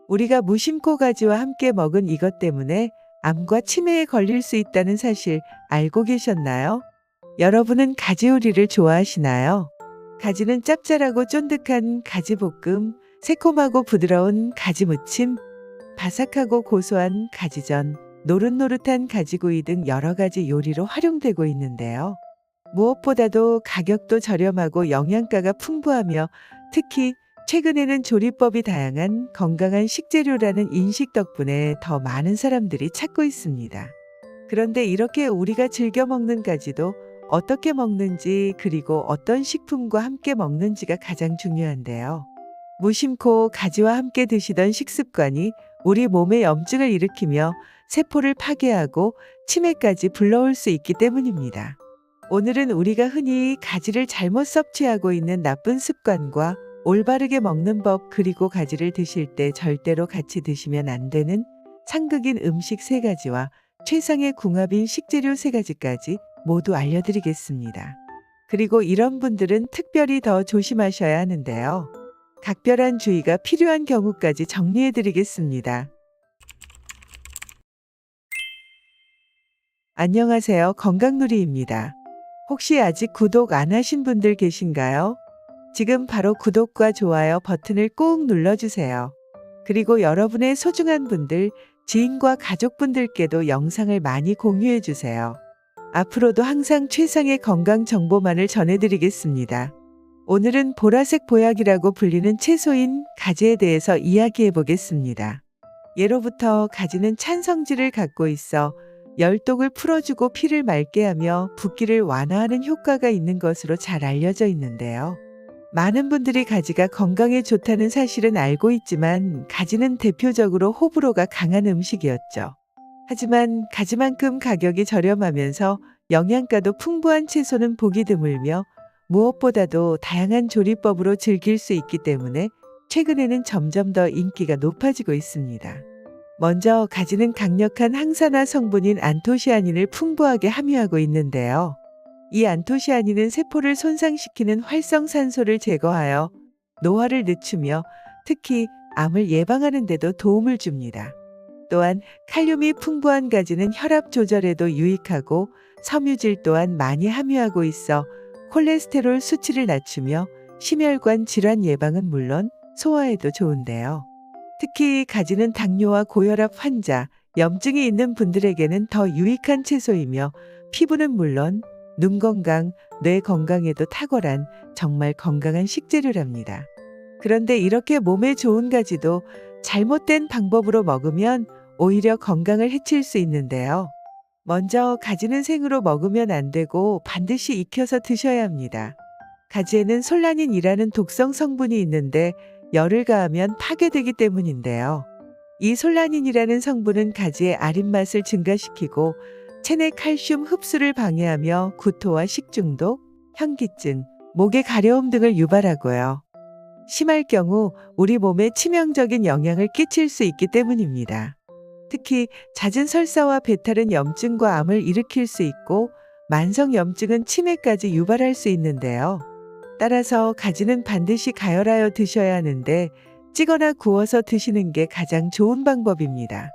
우리가 무심코 가지와 함께 먹은 이것 때문에 암과 치매에 걸릴 수 있다는 사실 알고 계셨나요? 여러분은 가지 요리를 좋아하시나요? 가지는 짭짤하고 쫀득한 가지볶음, 새콤하고 부드러운 가지무침, 바삭하고 고소한 가지전, 노릇노릇한 가지구이 등 여러 가지 요리로 활용되고 있는데요. 무엇보다도 가격도 저렴하고 영양가가 풍부하며 특히 최근에는 조리법이 다양한 건강한 식재료라는 인식 덕분에 더 많은 사람들이 찾고 있습니다. 그런데 이렇게 우리가 즐겨 먹는 가지도 어떻게 먹는지 그리고 어떤 식품과 함께 먹는지가 가장 중요한데요. 무심코 가지와 함께 드시던 식습관이 우리 몸에 염증을 일으키며 세포를 파괴하고 치매까지 불러올 수 있기 때문입니다. 오늘은 우리가 흔히 가지를 잘못 섭취하고 있는 나쁜 습관과 올바르게 먹는 법 그리고 가지를 드실 때 절대로 같이 드시면 안 되는 상극인 음식 3가지와 최상의 궁합인 식재료 3가지까지 모두 알려드리겠습니다. 그리고 이런 분들은 특별히 더 조심하셔야 하는데요. 각별한 주의가 필요한 경우까지 정리해드리겠습니다. 안녕하세요. 건강누리입니다. 혹시 아직 구독 안 하신 분들 계신가요? 지금 바로 구독과 좋아요 버튼을 꾹 눌러주세요. 그리고 여러분의 소중한 분들, 지인과 가족분들께도 영상을 많이 공유해주세요. 앞으로도 항상 최상의 건강 정보만을 전해드리겠습니다. 오늘은 보라색 보약이라고 불리는 채소인 가지에 대해서 이야기해 보겠습니다. 예로부터 가지는 찬성질을 갖고 있어 열독을 풀어주고 피를 맑게 하며 붓기를 완화하는 효과가 있는 것으로 잘 알려져 있는데요. 많은 분들이 가지가 건강에 좋다는 사실은 알고 있지만 가지는 대표적으로 호불호가 강한 음식이었죠. 하지만 가지만큼 가격이 저렴하면서 영양가도 풍부한 채소는 보기 드물며 무엇보다도 다양한 조리법으로 즐길 수 있기 때문에 최근에는 점점 더 인기가 높아지고 있습니다. 먼저 가지는 강력한 항산화 성분인 안토시아닌을 풍부하게 함유하고 있는데요. 이 안토시아닌은 세포를 손상시키는 활성산소를 제거하여 노화를 늦추며 특히 암을 예방하는 데도 도움을 줍니다. 또한 칼륨이 풍부한 가지는 혈압 조절에도 유익하고 섬유질 또한 많이 함유하고 있어 콜레스테롤 수치를 낮추며 심혈관 질환 예방은 물론 소화에도 좋은데요. 특히 가지는 당뇨와 고혈압 환자, 염증이 있는 분들에게는 더 유익한 채소이며 피부는 물론 눈 건강, 뇌 건강에도 탁월한 정말 건강한 식재료랍니다. 그런데 이렇게 몸에 좋은 가지도 잘못된 방법으로 먹으면 오히려 건강을 해칠 수 있는데요. 먼저 가지는 생으로 먹으면 안 되고 반드시 익혀서 드셔야 합니다. 가지에는 솔라닌이라는 독성 성분이 있는데 열을 가하면 파괴되기 때문인데요. 이 솔라닌이라는 성분은 가지의 아린 맛을 증가시키고 체내 칼슘 흡수를 방해하며 구토와 식중독, 현기증, 목의 가려움 등을 유발하고요. 심할 경우 우리 몸에 치명적인 영향을 끼칠 수 있기 때문입니다. 특히 잦은 설사와 배탈은 염증과 암을 일으킬 수 있고 만성 염증은 치매까지 유발할 수 있는데요. 따라서 가지는 반드시 가열하여 드셔야 하는데 찌거나 구워서 드시는 게 가장 좋은 방법입니다.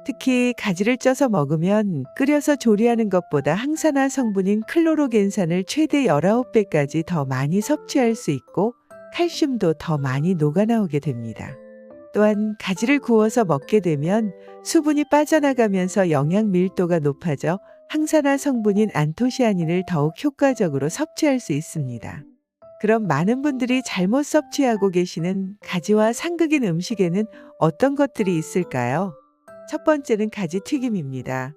특히 가지를 쪄서 먹으면 끓여서 조리하는 것보다 항산화 성분인 클로로겐산을 최대 19배까지 더 많이 섭취할 수 있고 칼슘도 더 많이 녹아나오게 됩니다. 또한 가지를 구워서 먹게 되면 수분이 빠져나가면서 영양 밀도가 높아져 항산화 성분인 안토시아닌을 더욱 효과적으로 섭취할 수 있습니다. 그럼 많은 분들이 잘못 섭취하고 계시는 가지와 상극인 음식에는 어떤 것들이 있을까요? 첫 번째는 가지튀김입니다.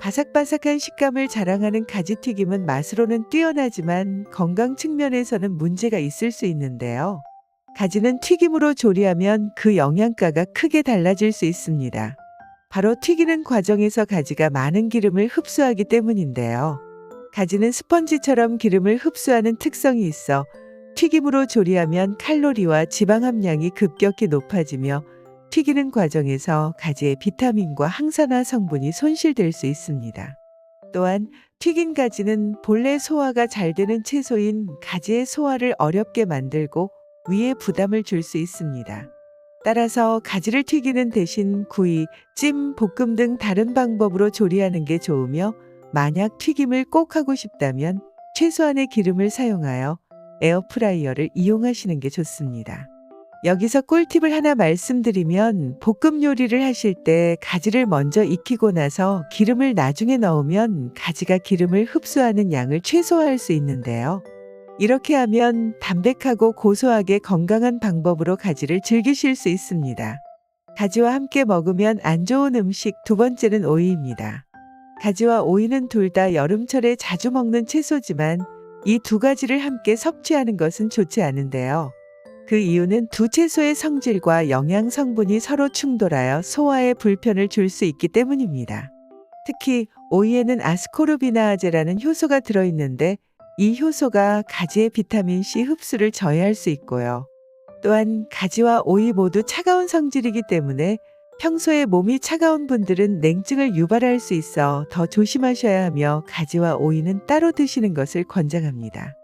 바삭바삭한 식감을 자랑하는 가지튀김은 맛으로는 뛰어나지만 건강 측면에서는 문제가 있을 수 있는데요. 가지는 튀김으로 조리하면 그 영양가가 크게 달라질 수 있습니다. 바로 튀기는 과정에서 가지가 많은 기름을 흡수하기 때문인데요. 가지는 스펀지처럼 기름을 흡수하는 특성이 있어 튀김으로 조리하면 칼로리와 지방 함량이 급격히 높아지며 튀기는 과정에서 가지의 비타민과 항산화 성분이 손실될 수 있습니다. 또한 튀긴 가지는 본래 소화가 잘 되는 채소인 가지의 소화를 어렵게 만들고 위에 부담을 줄 수 있습니다. 따라서 가지를 튀기는 대신 구이, 찜, 볶음 등 다른 방법으로 조리하는 게 좋으며 만약 튀김을 꼭 하고 싶다면 최소한의 기름을 사용하여 에어프라이어를 이용하시는 게 좋습니다. 여기서 꿀팁을 하나 말씀드리면 볶음 요리를 하실 때 가지를 먼저 익히고 나서 기름을 나중에 넣으면 가지가 기름을 흡수하는 양을 최소화할 수 있는데요. 이렇게 하면 담백하고 고소하게 건강한 방법으로 가지를 즐기실 수 있습니다. 가지와 함께 먹으면 안 좋은 음식 두 번째는 오이입니다. 가지와 오이는 둘 다 여름철에 자주 먹는 채소지만 이 두 가지를 함께 섭취하는 것은 좋지 않은데요. 그 이유는 두 채소의 성질과 영양 성분이 서로 충돌하여 소화에 불편을 줄 수 있기 때문입니다. 특히 오이에는 아스코르비나아제라는 효소가 들어있는데 이 효소가 가지의 비타민C 흡수를 저해할 수 있고요. 또한 가지와 오이 모두 차가운 성질이기 때문에 평소에 몸이 차가운 분들은 냉증을 유발할 수 있어 더 조심하셔야 하며 가지와 오이는 따로 드시는 것을 권장합니다.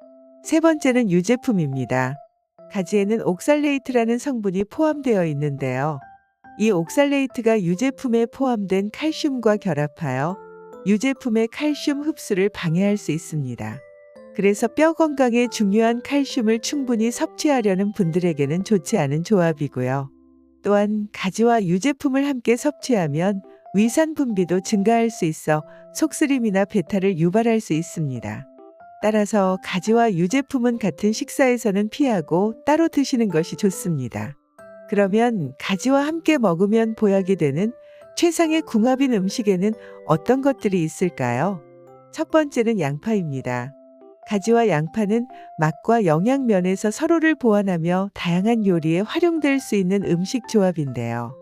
세 번째는 유제품입니다. 가지에는 옥살레이트라는 성분이 포함되어 있는데요. 이 옥살레이트가 유제품에 포함된 칼슘과 결합하여 유제품의 칼슘 흡수를 방해할 수 있습니다. 그래서 뼈 건강에 중요한 칼슘을 충분히 섭취하려는 분들에게는 좋지 않은 조합이고요. 또한 가지와 유제품을 함께 섭취하면 위산 분비도 증가할 수 있어 속쓰림이나 배탈을 유발할 수 있습니다. 따라서 가지와 유제품은 같은 식사에서는 피하고 따로 드시는 것이 좋습니다. 그러면 가지와 함께 먹으면 보약이 되는 최상의 궁합인 음식에는 어떤 것들이 있을까요? 첫 번째는 양파입니다. 가지와 양파는 맛과 영양 면에서 서로를 보완하며 다양한 요리에 활용될 수 있는 음식 조합인데요.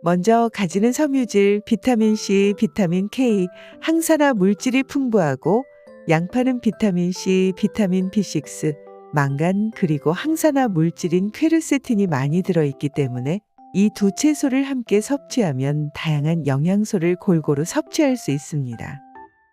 먼저 가지는 섬유질, 비타민C, 비타민 K, 항산화 물질이 풍부하고 양파는 비타민C, 비타민 B6, 망간 그리고 항산화 물질인 퀘르세틴이 많이 들어있기 때문에 이 두 채소를 함께 섭취하면 다양한 영양소를 골고루 섭취할 수 있습니다.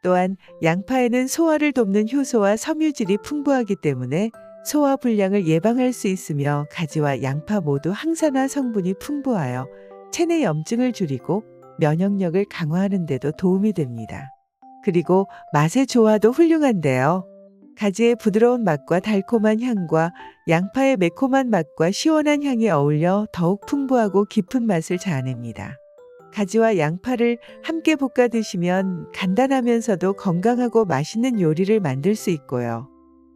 또한 양파에는 소화를 돕는 효소와 섬유질이 풍부하기 때문에 소화 불량을 예방할 수 있으며 가지와 양파 모두 항산화 성분이 풍부하여 체내 염증을 줄이고 면역력을 강화하는 데도 도움이 됩니다. 그리고 맛의 조화도 훌륭한데요. 가지의 부드러운 맛과 달콤한 향과 양파의 매콤한 맛과 시원한 향이 어울려 더욱 풍부하고 깊은 맛을 자아냅니다. 가지와 양파를 함께 볶아 드시면 간단하면서도 건강하고 맛있는 요리를 만들 수 있고요.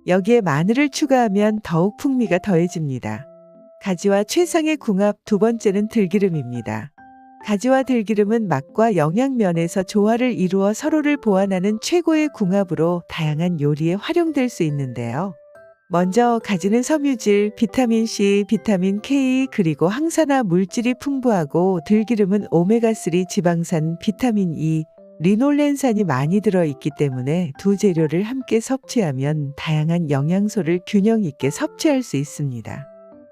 여기에 마늘을 추가하면 더욱 풍미가 더해집니다. 가지와 최상의 궁합 두 번째는 들기름입니다. 가지와 들기름은 맛과 영양 면에서 조화를 이루어 서로를 보완하는 최고의 궁합으로 다양한 요리에 활용될 수 있는데요. 먼저 가지는 섬유질, 비타민C, 비타민 K 그리고 항산화 물질이 풍부하고 들기름은 오메가3 지방산, 비타민 E, 리놀렌산이 많이 들어있기 때문에 두 재료를 함께 섭취하면 다양한 영양소를 균형 있게 섭취할 수 있습니다.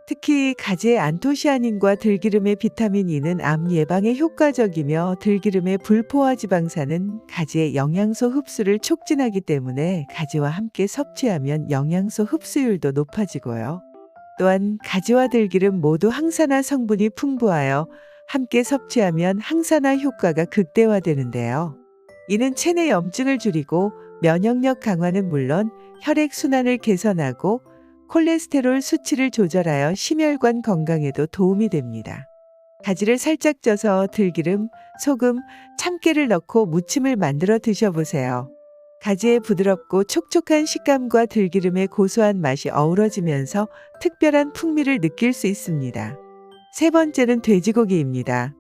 특히 가지의 안토시아닌과 들기름의 비타민 E는 암 예방에 효과적이며 들기름의 불포화 지방산은 가지의 영양소 흡수를 촉진하기 때문에 가지와 함께 섭취하면 영양소 흡수율도 높아지고요. 또한 가지와 들기름 모두 항산화 성분이 풍부하여 함께 섭취하면 항산화 효과가 극대화되는데요. 이는 체내 염증을 줄이고 면역력 강화는 물론 혈액순환을 개선하고 콜레스테롤 수치를 조절하여 심혈관 건강에도 도움이 됩니다. 가지를 살짝 쪄서 들기름, 소금, 참깨를 넣고 무침을 만들어 드셔보세요. 가지의 부드럽고 촉촉한 식감과 들기름의 고소한 맛이 어우러지면서 특별한 풍미를 느낄 수 있습니다. 세 번째는 돼지고기입니다.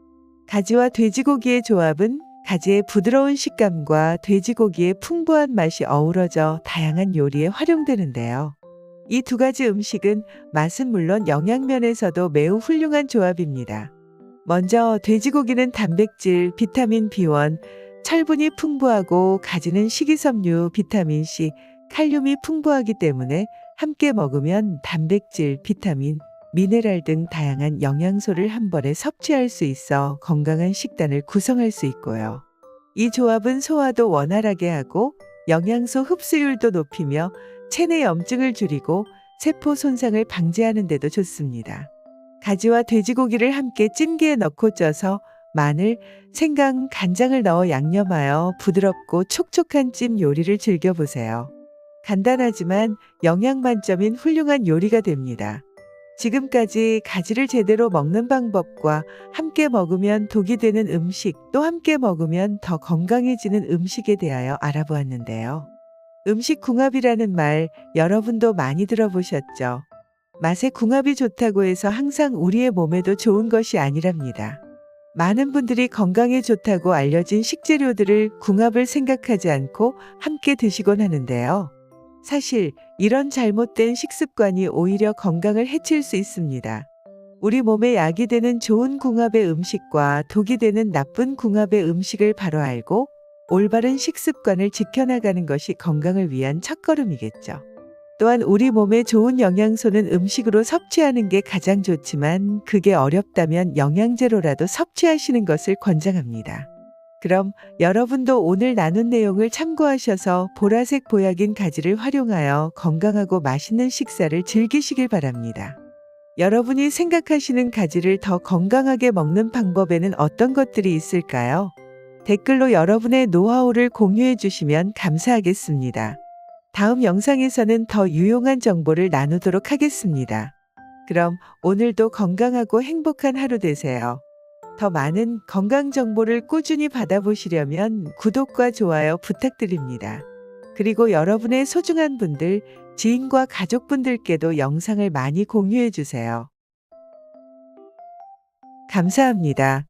가지와 돼지고기의 조합은 가지의 부드러운 식감과 돼지고기의 풍부한 맛이 어우러져 다양한 요리에 활용되는데요. 이 두 가지 음식은 맛은 물론 영양면에서도 매우 훌륭한 조합입니다. 먼저 돼지고기는 단백질, 비타민 B1, 철분이 풍부하고 가지는 식이섬유, 비타민 C, 칼륨이 풍부하기 때문에 함께 먹으면 단백질, 비타민, 미네랄 등 다양한 영양소를 한 번에 섭취할 수 있어 건강한 식단을 구성할 수 있고요. 이 조합은 소화도 원활하게 하고 영양소 흡수율도 높이며 체내 염증을 줄이고 세포 손상을 방지하는 데도 좋습니다. 가지와 돼지고기를 함께 찜기에 넣고 쪄서 마늘, 생강, 간장을 넣어 양념하여 부드럽고 촉촉한 찜 요리를 즐겨보세요. 간단하지만 영양 만점인 훌륭한 요리가 됩니다. 지금까지 가지를 제대로 먹는 방법과 함께 먹으면 독이 되는 음식, 또 함께 먹으면 더 건강해지는 음식에 대하여 알아보았는데요. 음식 궁합이라는 말 여러분도 많이 들어보셨죠? 맛의 궁합이 좋다고 해서 항상 우리의 몸에도 좋은 것이 아니랍니다. 많은 분들이 건강에 좋다고 알려진 식재료들을 궁합을 생각하지 않고 함께 드시곤 하는데요. 사실 이런 잘못된 식습관이 오히려 건강을 해칠 수 있습니다. 우리 몸에 약이 되는 좋은 궁합의 음식과 독이 되는 나쁜 궁합의 음식을 바로 알고 올바른 식습관을 지켜나가는 것이 건강을 위한 첫걸음이겠죠. 또한 우리 몸에 좋은 영양소는 음식으로 섭취하는 게 가장 좋지만 그게 어렵다면 영양제로라도 섭취하시는 것을 권장합니다. 그럼 여러분도 오늘 나눈 내용을 참고하셔서 보라색 보약인 가지를 활용하여 건강하고 맛있는 식사를 즐기시길 바랍니다. 여러분이 생각하시는 가지를 더 건강하게 먹는 방법에는 어떤 것들이 있을까요? 댓글로 여러분의 노하우를 공유해 주시면 감사하겠습니다. 다음 영상에서는 더 유용한 정보를 나누도록 하겠습니다. 그럼 오늘도 건강하고 행복한 하루 되세요. 더 많은 건강 정보를 꾸준히 받아보시려면 구독과 좋아요 부탁드립니다. 그리고 여러분의 소중한 분들, 지인과 가족분들께도 영상을 많이 공유해 주세요. 감사합니다.